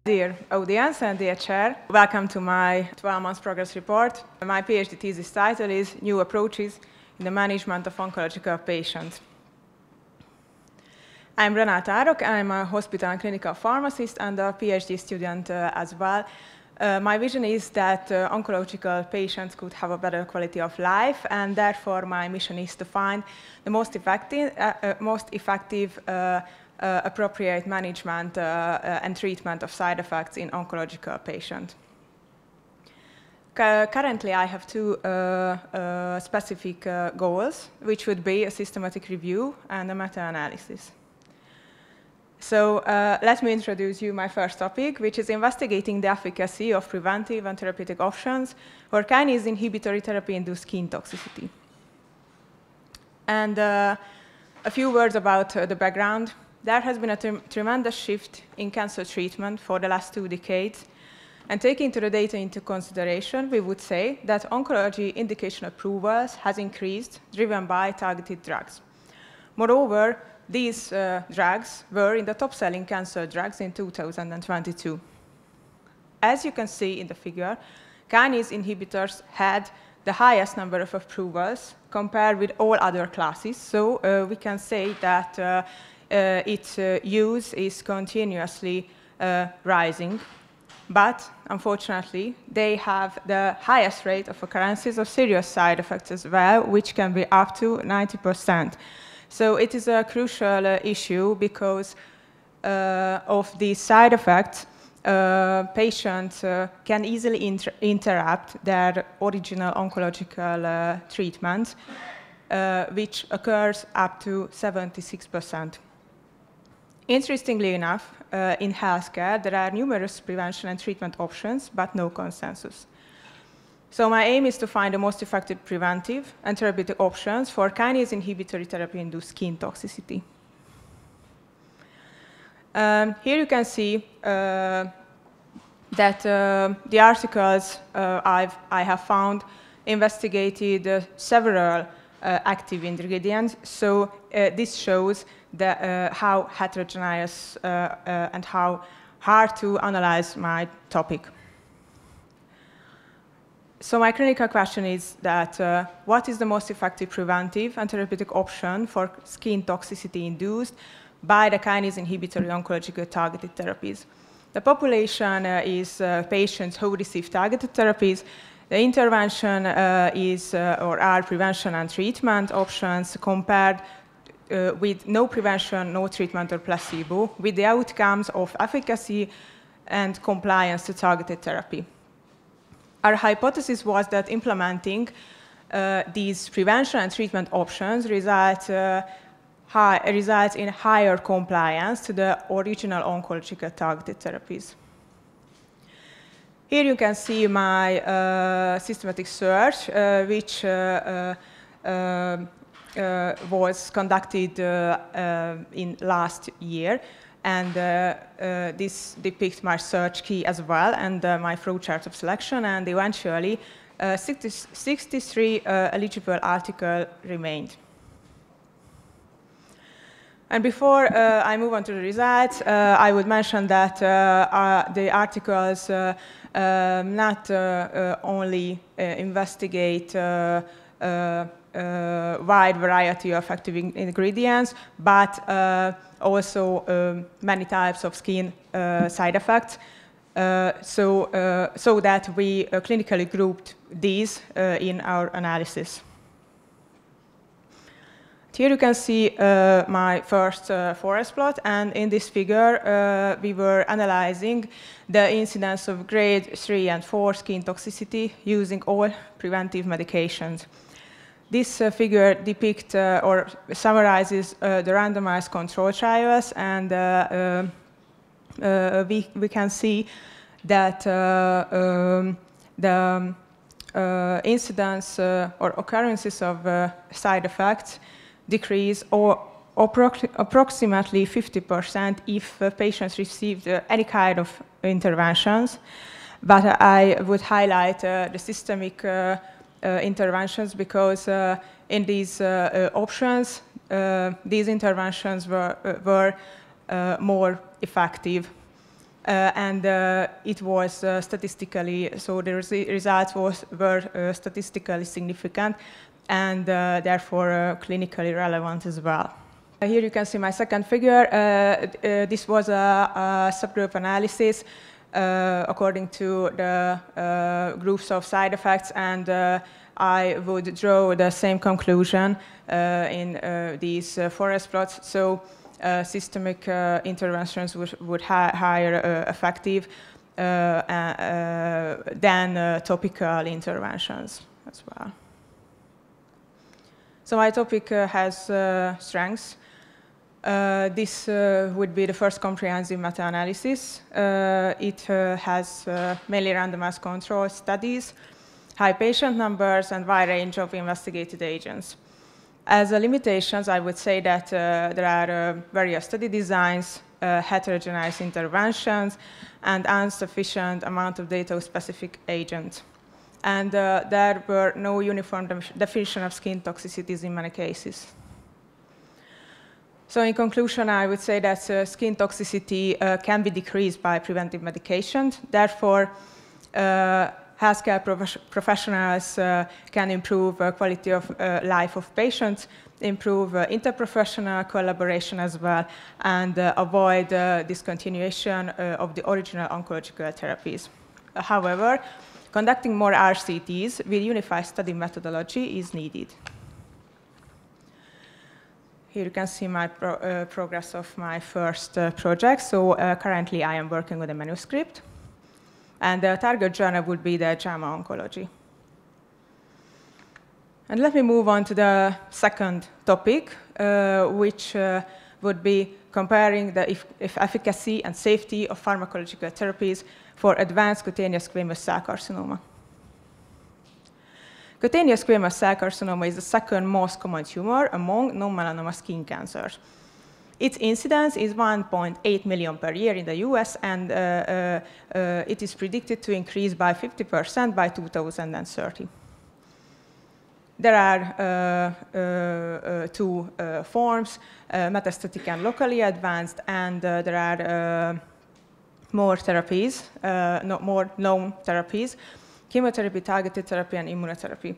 Dear audience and dear chair, welcome to my 12-month progress report. My PhD thesis title is New Approaches in the Management of Oncological Patients. I'm Renáta Árok. I'm a hospital and clinical pharmacist and a PhD student as well. My vision is that oncological patients could have a better quality of life, and therefore my mission is to find the most effective appropriate management and treatment of side effects in oncological patients. Currently, I have two specific goals, which would be a systematic review and a meta-analysis. So let me introduce you my first topic, which is investigating the efficacy of preventive and therapeutic options for kinase inhibitory therapy-induced skin toxicity. And a few words about the background. There has been a tremendous shift in cancer treatment for the last 2 decades. And taking the data into consideration, we would say that oncology indication approvals has increased, driven by targeted drugs. Moreover, these drugs were in the top-selling cancer drugs in 2022. As you can see in the figure, kinase inhibitors had the highest number of approvals compared with all other classes. So we can say that its use is continuously rising. But unfortunately, they have the highest rate of occurrences of serious side effects as well, which can be up to 90%. So it is a crucial issue because of these side effects. Patients can easily interrupt their original oncological treatment, which occurs up to 76%. Interestingly enough, in healthcare, there are numerous prevention and treatment options, but no consensus. So my aim is to find the most effective preventive and therapeutic options for kinase inhibitory therapy-induced skin toxicity. Here you can see that the articles I have found investigated several active ingredients. So this shows how heterogeneous and how hard to analyze my topic. So my clinical question is that what is the most effective preventive and therapeutic option for skin toxicity induced by the kinase inhibitory oncological targeted therapies? The population is patients who receive targeted therapies. The intervention are prevention and treatment options compared with no prevention, no treatment, or placebo, with the outcomes of efficacy and compliance to targeted therapy. Our hypothesis was that implementing these prevention and treatment options results in higher compliance to the original oncological targeted therapies. Here you can see my systematic search, which was conducted in last year. And this depicts my search key as well, and my flowchart of selection, and eventually 63 eligible articles remained. And before I move on to the results, I would mention that the articles not only investigate wide variety of active ingredients, but also many types of skin side effects, so that we clinically grouped these in our analysis. Here you can see my first forest plot, and in this figure we were analyzing the incidence of grade 3 and 4 skin toxicity using all preventive medications. This figure depicts or summarizes the randomized control trials, and we can see that the incidence or occurrences of side effects decrease approximately 50% if patients received any kind of interventions. But I would highlight the systemic interventions because in these options, these interventions were more effective. and it was statistically, so the results were statistically significant and therefore clinically relevant as well. Here you can see my second figure. This was a subgroup analysis according to the groups of side effects, and I would draw the same conclusion in these forest plots. So systemic interventions would higher effective than topical interventions as well. So my topic has strengths. This would be the first comprehensive meta-analysis. It has mainly randomized control studies, high patient numbers, and wide range of investigated agents. As limitations, I would say that there are various study designs, heterogeneous interventions, and insufficient amount of data of specific agents. And there were no uniform definition of skin toxicities in many cases. So in conclusion, I would say that skin toxicity can be decreased by preventive medication. Therefore, healthcare professionals can improve quality of life of patients, improve interprofessional collaboration as well, and avoid discontinuation of the original oncological therapies. However, conducting more RCTs with unified study methodology is needed. Here you can see my progress of my first project. So currently I am working with a manuscript. And the target journal would be the JAMA Oncology. And let me move on to the second topic, which would be comparing the efficacy and safety of pharmacological therapies for advanced cutaneous squamous cell carcinoma. Cutaneous squamous cell carcinoma is the second most common tumor among non-melanoma skin cancers. Its incidence is 1.8 million per year in the US, and it is predicted to increase by 50% by 2030. There are two forms, metastatic and locally advanced, and there are more therapies, more known therapies: chemotherapy, targeted therapy, and immunotherapy.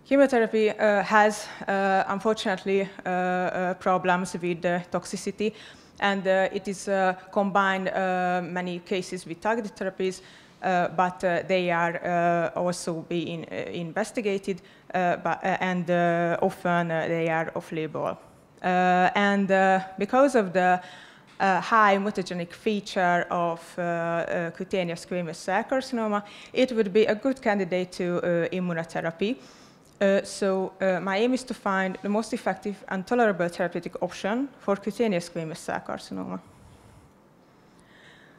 Chemotherapy has, unfortunately, problems with toxicity, and it is combined many cases with targeted therapies, but they are also being investigated, and often they are off-label. And because of the high mutagenic feature of cutaneous squamous cell carcinoma, it would be a good candidate to immunotherapy. So my aim is to find the most effective and tolerable therapeutic option for cutaneous squamous cell carcinoma.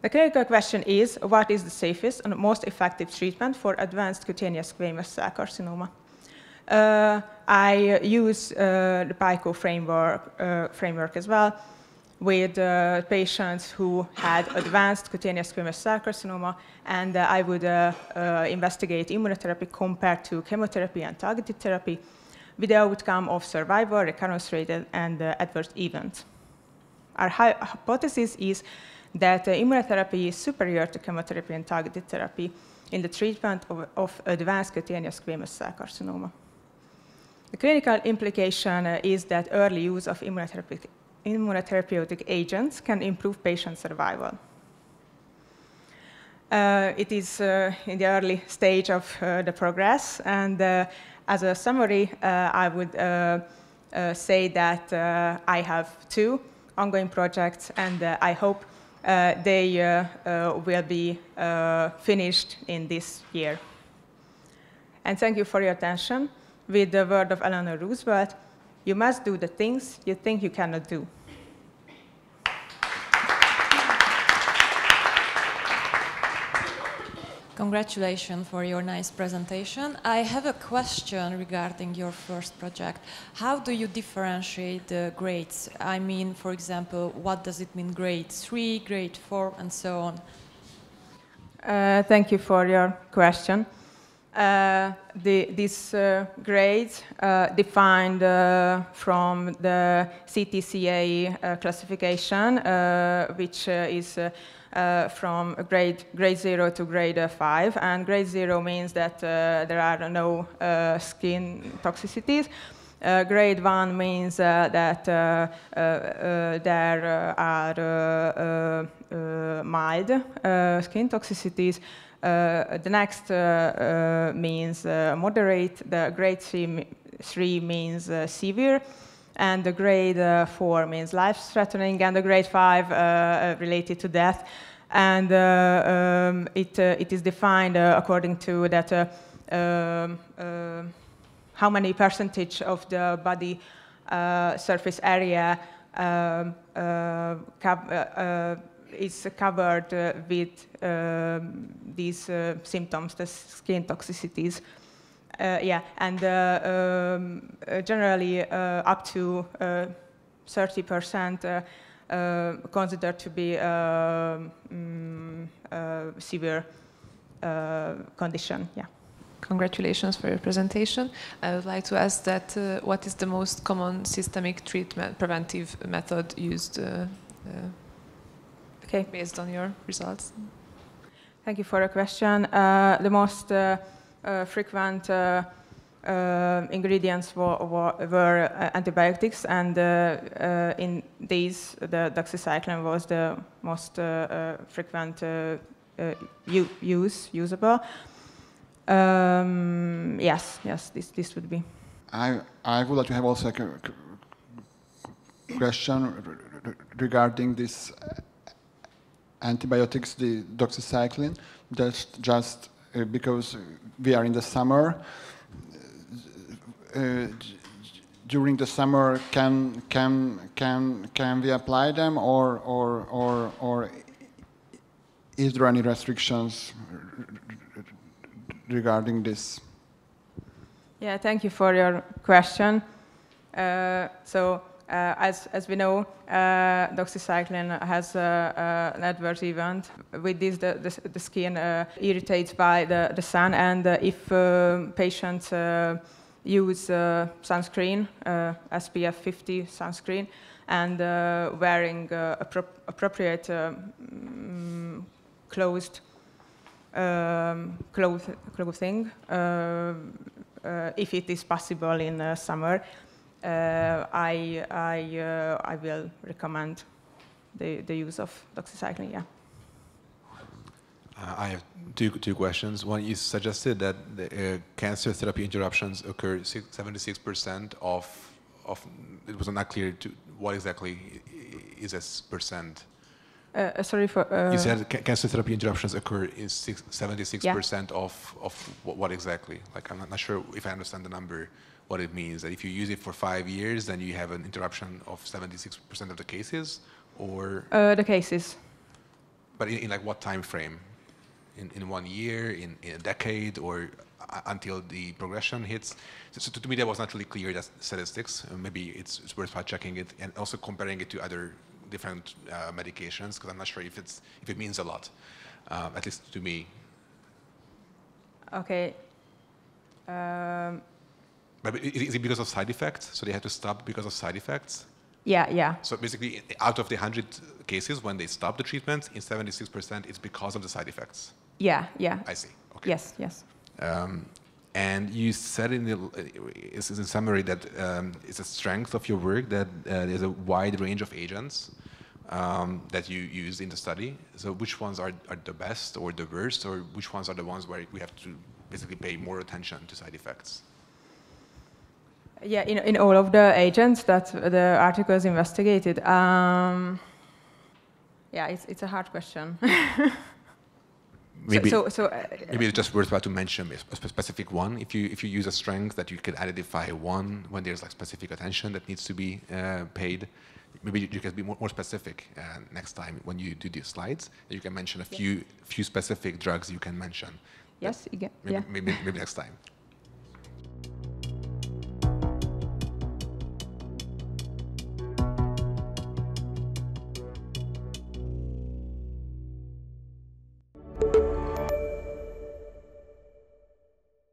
The clinical question is, what is the safest and most effective treatment for advanced cutaneous squamous cell carcinoma? I use the PICO framework as well, with patients who had advanced cutaneous squamous cell carcinoma, and I would investigate immunotherapy compared to chemotherapy and targeted therapy with the outcome of survival, recurrence rate, and adverse events. Our hypothesis is that immunotherapy is superior to chemotherapy and targeted therapy in the treatment of advanced cutaneous squamous cell carcinoma. The clinical implication is that early use of immunotherapeutic agents can improve patient survival. It is in the early stage of the progress, and as a summary, I would say that I have two ongoing projects, and I hope they will be finished in this year. And thank you for your attention. With the word of Eleanor Roosevelt, you must do the things you think you cannot do. Congratulations for your nice presentation. I have a question regarding your first project. How do you differentiate the grades? I mean, for example, what does it mean grade 3, grade 4, and so on? Thank you for your question. These grades defined from the CTCA classification, which is from grade 0 to grade 5. And grade 0 means that there are no skin toxicities. Grade 1 means that there are mild skin toxicities. The next means moderate. The grade 3 means severe. And the grade 4 means life-threatening. And the grade 5 related to death. And it is defined according to that how many percentage of the body surface area is covered with these symptoms, the skin toxicities. And generally up to 30% considered to be severe condition. Yeah. Congratulations for your presentation. I would like to ask that what is the most common systemic treatment, preventive method used based on your results? Thank you for the question. The most frequent ingredients were antibiotics, and in these, the doxycycline was the most frequent usable. Yes, this would be. I would like to have also a question regarding this antibiotics, the doxycycline. Just because we are in the summer, during the summer, can we apply them, or is there any restrictions regarding this? Yeah, thank you for your question. As we know, doxycycline has an adverse event. With this, the skin irritates by the sun, and if patients use sunscreen, SPF 50 sunscreen, and wearing appropriate clothing, if it is possible in summer, I will recommend the use of doxycycline. Yeah. I have two questions. One, you suggested that the cancer therapy interruptions occur 76% of. It was not clear to what exactly is this percent. Sorry for. You said cancer therapy interruptions occur in 76% of what exactly? Like, I'm not sure if I understand the number. What it means, that if you use it for 5 years, then you have an interruption of 76% of the cases, or the cases. But in like what time frame? In 1 year, in a decade, or until the progression hits? So to me, that was not really clear. That statistics. Maybe it's worthwhile checking it and also comparing it to other different medications, because I'm not sure if it means a lot, at least to me. Okay. But is it because of side effects? So they had to stop because of side effects? Yeah. So basically, out of the 100 cases, when they stop the treatment, in 76%, it's because of the side effects? Yeah. I see. Okay. Yes. And you said in summary that it's a strength of your work that there's a wide range of agents that you use in the study. So which ones are the best or the worst, or which ones are the ones where we have to basically pay more attention to side effects? Yeah, in all of the agents that the articles investigated. Yeah, it's a hard question. Maybe maybe it's just worthwhile to mention a specific one. If you use a strength that you can identify one when there's like specific attention that needs to be paid. Maybe you can be more specific next time when you do these slides. You can mention a few specific drugs you can mention. Yes, maybe next time.